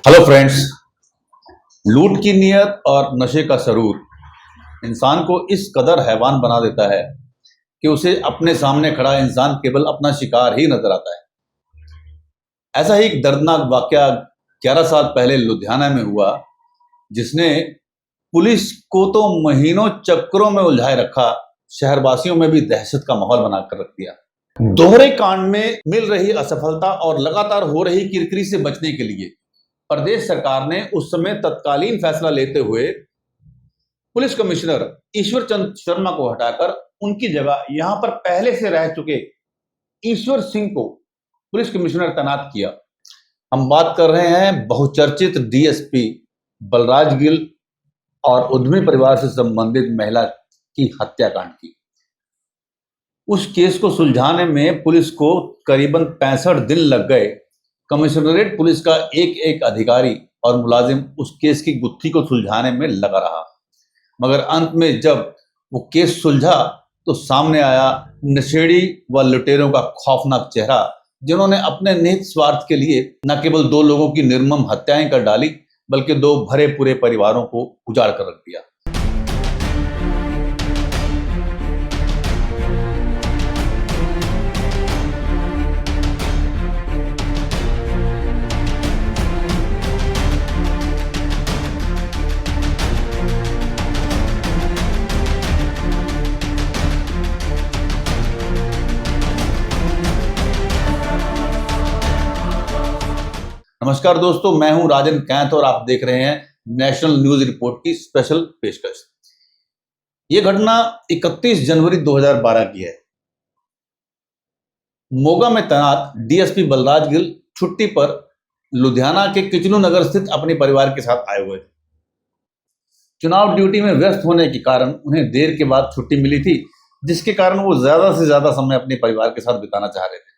Hello friends. लूट की नीयत और नशे का सरूर इंसान को इस कदर हैवान बना देता है कि उसे अपने सामने खड़ा इंसान केवल अपना शिकार ही नजर आता है। ऐसा ही एक दर्दनाक वाकया 11 साल पहले लुधियाना में हुआ, जिसने पुलिस को तो महीनों चक्करों में उलझाए रखा, शहरवासियों में भी दहशत का माहौल बनाकर रख दिया। दोहरे कांड में मिल रही असफलता और लगातार हो रही किरकिरी से बचने के लिए प्रदेश सरकार ने उस समय तत्कालीन फैसला लेते हुए पुलिस कमिश्नर ईश्वर चंद शर्मा को हटाकर उनकी जगह यहां पर पहले से रह चुके ईश्वर सिंह को पुलिस कमिश्नर तैनात किया। हम बात कर रहे हैं बहुचर्चित डीएसपी बलराज गिल और उद्यमी परिवार से संबंधित महिला की हत्याकांड की। उस केस को सुलझाने में पुलिस को करीबन 65 दिन लग गए। कमिश्नरेट पुलिस का एक एक अधिकारी और मुलाजिम उस केस की गुत्थी को सुलझाने में लगा रहा, मगर अंत में जब वो केस सुलझा तो सामने आया नशेड़ी व लुटेरों का खौफनाक चेहरा, जिन्होंने अपने निहित स्वार्थ के लिए न केवल 2 लोगों की निर्मम हत्याएं कर डाली, बल्कि 2 भरे पूरे परिवारों को उजाड़ कर रख दिया। नमस्कार दोस्तों, मैं हूं राजन कैंथ और आप देख रहे हैं नेशनल न्यूज रिपोर्ट की स्पेशल पेशकश। यह घटना 31 जनवरी 2012 की है। मोगा में तैनात डीएसपी बलराज गिल छुट्टी पर लुधियाना के किचलू नगर स्थित अपने परिवार के साथ आए हुए थे। चुनाव ड्यूटी में व्यस्त होने के कारण उन्हें देर के बाद छुट्टी मिली थी, जिसके कारण वो ज्यादा से ज्यादा समय अपने परिवार के साथ बिताना चाह रहे थे।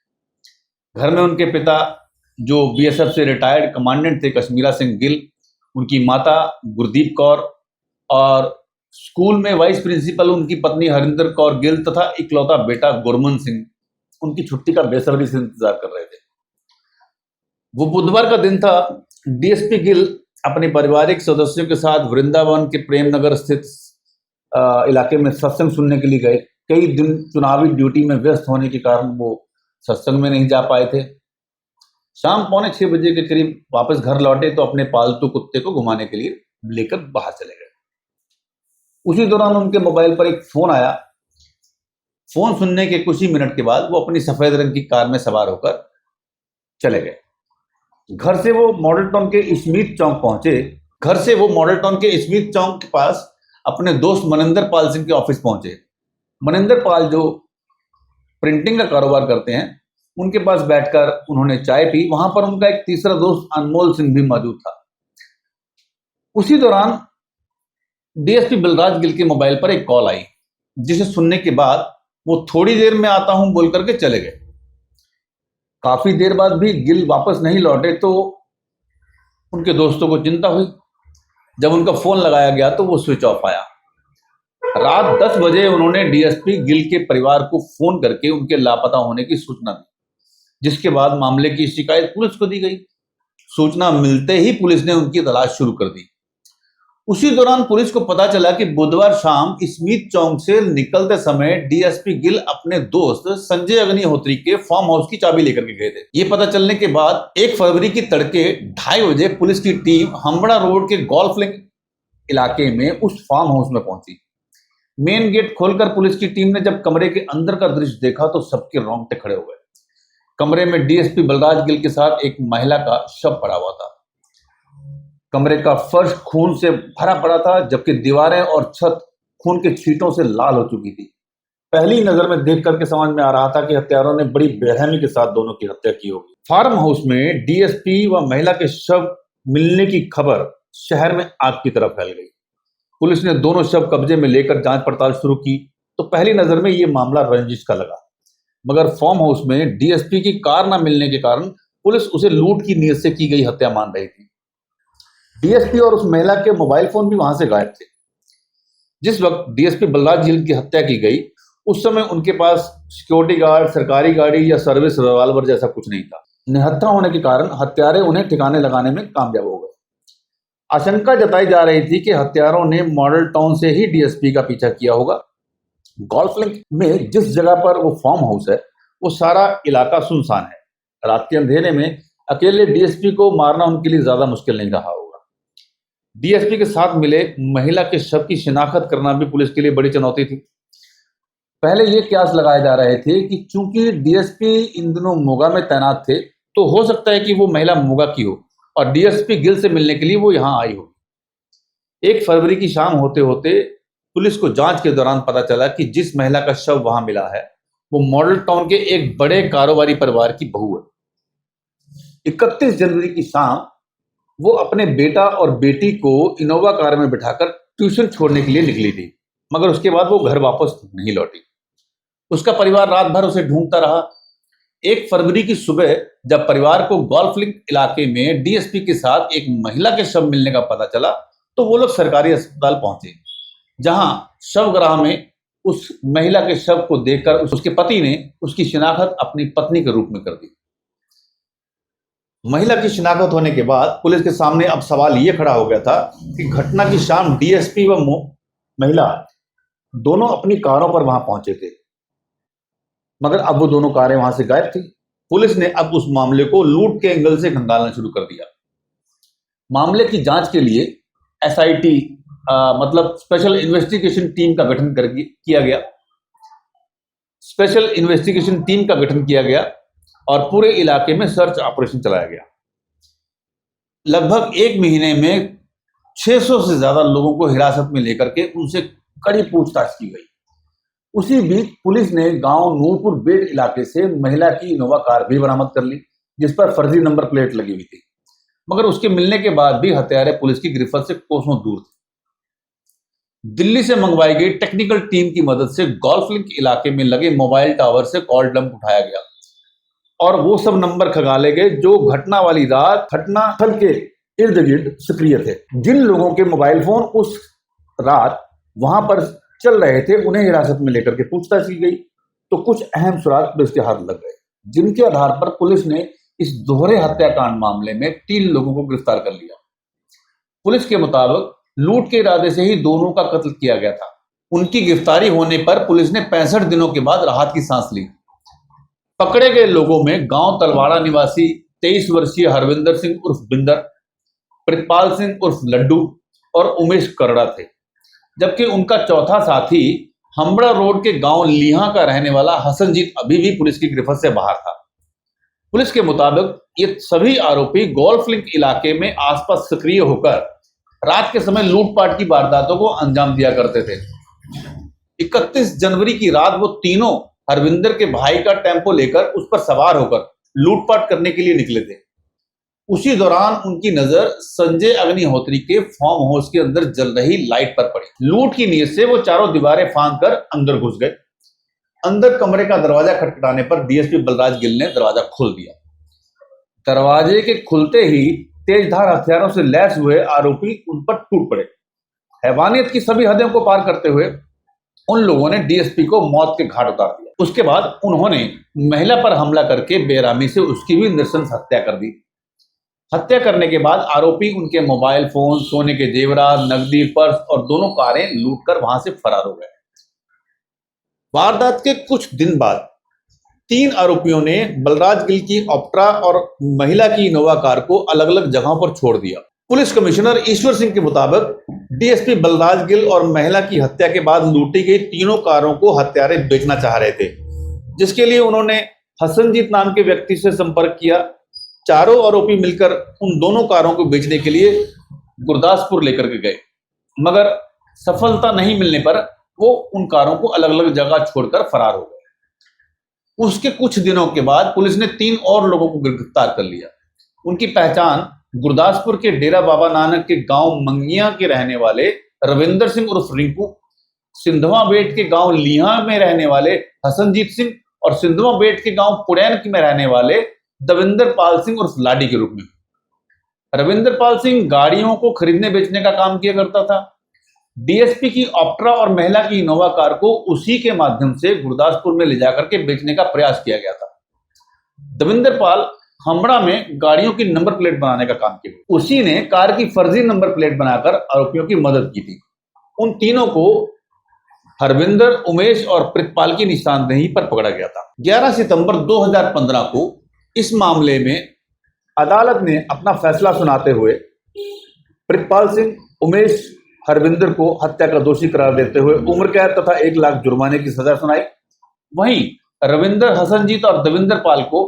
घर में उनके पिता, जो बीएसएफ से रिटायर्ड कमांडेंट थे, कश्मीरा सिंह गिल, उनकी माता गुरदीप कौर और स्कूल में वाइस प्रिंसिपल उनकी पत्नी हरिंदर कौर गिल तथा इकलौता बेटा गुरमन सिंह उनकी छुट्टी का बेसब्री से इंतजार कर रहे थे। वो बुधवार का दिन था। डीएसपी गिल अपने पारिवारिक सदस्यों के साथ वृंदावन के प्रेम नगर स्थित इलाके में सत्संग सुनने के लिए गए। कई दिन चुनावी ड्यूटी में व्यस्त होने के कारण वो सत्संग में नहीं जा पाए थे। शाम 5:45 बजे के करीब वापस घर लौटे तो अपने पालतू कुत्ते को घुमाने के लिए लेकर बाहर चले गए। उसी दौरान उनके मोबाइल पर एक फोन आया। फोन सुनने के कुछ ही मिनट के बाद वो अपनी सफेद रंग की कार में सवार होकर चले गए। घर से वो मॉडल टाउन के स्मिथ चौक के पास अपने दोस्त मनिंदर पाल सिंह के ऑफिस पहुंचे। मनिंदर पाल जो प्रिंटिंग का कारोबार करते हैं, उनके पास बैठकर उन्होंने चाय पी। वहां पर उनका एक तीसरा दोस्त अनमोल सिंह भी मौजूद था। उसी दौरान डीएसपी बलराज गिल के मोबाइल पर एक कॉल आई, जिसे सुनने के बाद वो थोड़ी देर में आता हूं बोल करके चले गए। काफी देर बाद भी गिल वापस नहीं लौटे तो उनके दोस्तों को चिंता हुई। जब उनका फोन लगाया गया तो वो स्विच ऑफ आया। रात 10 बजे उन्होंने डीएसपी गिल के परिवार को फोन करके उनके लापता होने की सूचना दी, जिसके बाद मामले की शिकायत पुलिस को दी गई। सूचना मिलते ही पुलिस ने उनकी तलाश शुरू कर दी। उसी दौरान पुलिस को पता चला कि बुधवार शाम स्मिथ चौक से निकलते समय डीएसपी गिल अपने दोस्त संजय अग्निहोत्री के फार्म हाउस की चाबी लेकर के गए थे। ये पता चलने के बाद 1 फरवरी की तड़के 2:30 बजे पुलिस की टीम हम्बड़ा रोड के गोल्फ लिंक इलाके में उस फार्म हाउस में पहुंची। मेन गेट खोलकर पुलिस की टीम ने जब कमरे के अंदर का दृश्य देखा तो सबके रोंगटे खड़े हो गए। कमरे में डीएसपी बलराज गिल के साथ एक महिला का शव पड़ा हुआ था। कमरे का फर्श खून से भरा पड़ा था, जबकि दीवारें और छत खून के छींटों से लाल हो चुकी थी। पहली नजर में देख करके समझ में आ रहा था कि हत्यारों ने बड़ी बेरहमी के साथ दोनों की हत्या की होगी। फार्म हाउस में डीएसपी व महिला के शव मिलने की खबर शहर में आग की तरह फैल गई। पुलिस ने दोनों शव कब्जे में लेकर जांच पड़ताल शुरू की तो पहली नजर में यह मामला रंजिश का लगा, मगर फार्म हाउस में डीएसपी की कार न मिलने के कारण पुलिस उसे लूट की नीयत से की गई हत्या मान रही थी। डीएसपी और उस महिला के मोबाइल फोन भी वहां से गायब थे। जिस वक्त डीएसपी बलराज गिल की हत्या की गई, उस समय उनके पास सिक्योरिटी गार्ड, सरकारी गाड़ी या सर्विस रिवॉल्वर जैसा कुछ नहीं था। निहत्था होने के कारण हत्यारे उन्हें ठिकाने लगाने में कामयाब हो गए। आशंका जताई जा रही थी कि हत्यारों ने मॉडल टाउन से ही डीएसपी का पीछा किया होगा। गोल्फ लिंक में जिस जगह पर वो फार्म हाउस है, वो सारा इलाका सुनसान है। रात के अंधेरे में अकेले डीएसपी को मारना उनके लिए ज्यादा मुश्किल नहीं रहा होगा। डीएसपी के साथ मिले महिला के शव की शिनाख्त करना भी पुलिस के लिए बड़ी चुनौती थी। पहले ये कयास लगाए जा रहे थे कि चूंकि डीएसपी इन दिनों मोगा में तैनात थे, तो हो सकता है कि वो महिला मोगा की हो और डीएसपी गिल से मिलने के लिए वो यहां आई हो। 1 फरवरी की शाम होते होते पुलिस को जांच के दौरान पता चला कि जिस महिला का शव वहां मिला है, वो मॉडल टाउन के एक बड़े कारोबारी परिवार की बहू है। 31 जनवरी की शाम वो अपने बेटा और बेटी को इनोवा कार में बिठाकर ट्यूशन छोड़ने के लिए निकली थी, मगर उसके बाद वो घर वापस नहीं लौटी। उसका परिवार रात भर उसे ढूंढता रहा। 1 फरवरी की सुबह जब परिवार को गोल्फ लिंक इलाके में डीएसपी के साथ एक महिला के शव मिलने का पता चला, तो वो लोग सरकारी अस्पताल पहुंचे, जहां शवगृह में उस महिला के शव को देखकर उसके पति ने उसकी शिनाख्त अपनी पत्नी के रूप में कर दी। महिला की शिनाख्त होने के बाद पुलिस के सामने अब सवाल यह खड़ा हो गया था कि घटना की शाम डीएसपी व महिला दोनों अपनी कारों पर वहां पहुंचे थे, मगर अब वो दोनों कारें वहां से गायब थी। पुलिस ने अब उस मामले को लूट के एंगल से खंगालना शुरू कर दिया। मामले की जांच के लिए एसआईटी मतलब स्पेशल इन्वेस्टिगेशन टीम का गठन किया गया। स्पेशल इन्वेस्टिगेशन टीम का गठन किया गया और पूरे इलाके में सर्च ऑपरेशन चलाया गया। लगभग 1 महीने में 600 से ज्यादा लोगों को हिरासत में लेकर के उनसे कड़ी पूछताछ की गई। उसी बीच पुलिस ने गांव नूरपुर बेट इलाके से महिला की इनोवा कार भी बरामद कर ली, जिस पर फर्जी नंबर प्लेट लगी हुई थी, मगर उसके मिलने के बाद भी हत्यारे पुलिस की गिरफ्त से कोसों दूर थे। दिल्ली से मंगवाई गई टेक्निकल टीम की मदद से गोल्फ लिंक इलाके में लगे मोबाइल टावर से कॉल डंप उठाया गया और वो सब नंबर खंगाले गए जो घटना वाली रात घटनास्थल के इर्द गिर्द सक्रिय थे। जिन लोगों के मोबाइल फोन उस रात वहां पर चल रहे थे, उन्हें हिरासत में लेकर के पूछताछ की गई, तो कुछ अहम सुराग पुलिस के हाथ लग गए, जिनके आधार पर पुलिस ने इस दोहरे हत्याकांड मामले में 3 लोगों को गिरफ्तार कर लिया। पुलिस के मुताबिक लूट के इरादे से ही दोनों का कत्ल किया गया था। उनकी गिरफ्तारी होने पर पुलिस ने 65 दिनों के बाद राहत की सांस ली। पकड़े गए लोगों में गांव तलवाड़ा निवासी 23 वर्षीय हरविंदर सिंह उर्फ बिंदर, प्रितपाल सिंह उर्फ लड्डू और उमेश करड़ा थे, जबकि उनका चौथा साथी हम्बड़ा रोड के गांव लीहा का रहने वाला हसनजीत अभी भी पुलिस की गिरफ्त से बाहर था। पुलिस के मुताबिक ये सभी आरोपी गोल्फ लिंक इलाके में आसपास सक्रिय होकर रात के समय लूटपाट की वारदातों को अंजाम दिया करते थे। 31 जनवरी की रात वो तीनों हरविंदर के भाई का टेम्पो लेकर उस पर सवार होकर लूटपाट करने के लिए निकले थे। उसी दौरान उनकी नजर संजय अग्निहोत्री के फार्म हाउस के अंदर जल रही लाइट पर पड़ी। लूट की नीयत से वो चारों दीवारें फांद कर अंदर घुस गए। अंदर कमरे का दरवाजा खटखटाने पर डीएसपी बलराज गिल ने दरवाजा खोल दिया। दरवाजे के खुलते ही तेजधार हथियारों से लैस हुए आरोपी उन पर टूट पड़े। हैवानियत की सभी हदें को पार करते हुए उन लोगों ने डीएसपी को मौत के घाट उतार दिया। उसके बाद उन्होंने महिला पर हमला करके बेरहमी से उसकी भी नृशंस हत्या कर दी। हत्या करने के बाद आरोपी उनके मोबाइल फोन, सोने के जेवरात, नकदी, पर्स और दोनों कारें लूटकर वहां से फरार हो गए। वारदात के कुछ दिन बाद 3 आरोपियों ने बलराज गिल की ऑप्ट्रा और महिला की इनोवा कार को अलग अलग जगहों पर छोड़ दिया। पुलिस कमिश्नर ईश्वर सिंह के मुताबिक डीएसपी बलराज गिल और महिला की हत्या के बाद लूटी गई तीनों कारों को हत्यारे बेचना चाह रहे थे, जिसके लिए उन्होंने हसनजीत नाम के व्यक्ति से संपर्क किया। चारों आरोपी मिलकर उन दोनों कारों को बेचने के लिए गुरदासपुर लेकर के गए, मगर सफलता नहीं मिलने पर वो उन कारों को अलग अलग जगह छोड़कर फरार हो गए। उसके कुछ दिनों के बाद पुलिस ने 3 और लोगों को गिरफ्तार कर लिया। उनकी पहचान गुरदासपुर के डेरा बाबा नानक के गांव मंगिया के रहने वाले रविंदर सिंह उर्फ रिंकू, सिंधवा बेट के गांव लीहा में रहने वाले हसनजीत सिंह और सिंधवा बेट के गांव पुड़ैन में रहने वाले दविंदर पाल सिंह उर्फ लाडी के रूप में। रविंदर पाल सिंह गाड़ियों को खरीदने बेचने का काम किया करता था। डीएसपी की ऑप्ट्रा और महिला की इनोवा कार को उसी के माध्यम से गुरदासपुर में ले जाकर के बेचने का प्रयास किया गया था। दविंदर पाल हम्बड़ा में गाड़ियों की नंबर प्लेट बनाने का काम किया। उसी ने कार की फर्जी नंबर प्लेट बनाकर आरोपियों की मदद की थी। उन तीनों को हरविंदर, उमेश और प्रितपाल की निशानदेही पर पकड़ा गया था। 11 सितंबर 2015 को इस मामले में अदालत ने अपना फैसला सुनाते हुए प्रितपाल सिंह, उमेश, हरविंदर को हत्या का दोषी करार देते हुए उम्र कैद तथा 1 लाख जुर्माने की सजा सुनाई। वहीं रविंदर, हसनजीत और देविंदर पाल को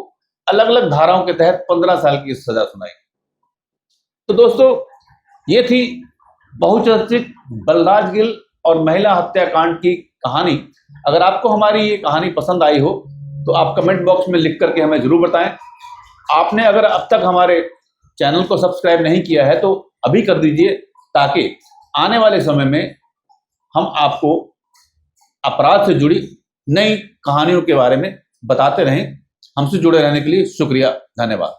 अलग अलग धाराओं के तहत 15 साल की सजा सुनाई। तो दोस्तों, ये थी बहुचर्चित बलराज गिल और महिला हत्याकांड की कहानी। अगर आपको हमारी ये कहानी पसंद आई हो तो आप कमेंट बॉक्स में लिख करके हमें जरूर बताएं। आपने अगर अब तक हमारे चैनल को सब्सक्राइब नहीं किया है तो अभी कर दीजिए, ताकि आने वाले समय में हम आपको अपराध से जुड़ी नई कहानियों के बारे में बताते रहें। हमसे जुड़े रहने के लिए शुक्रिया, धन्यवाद।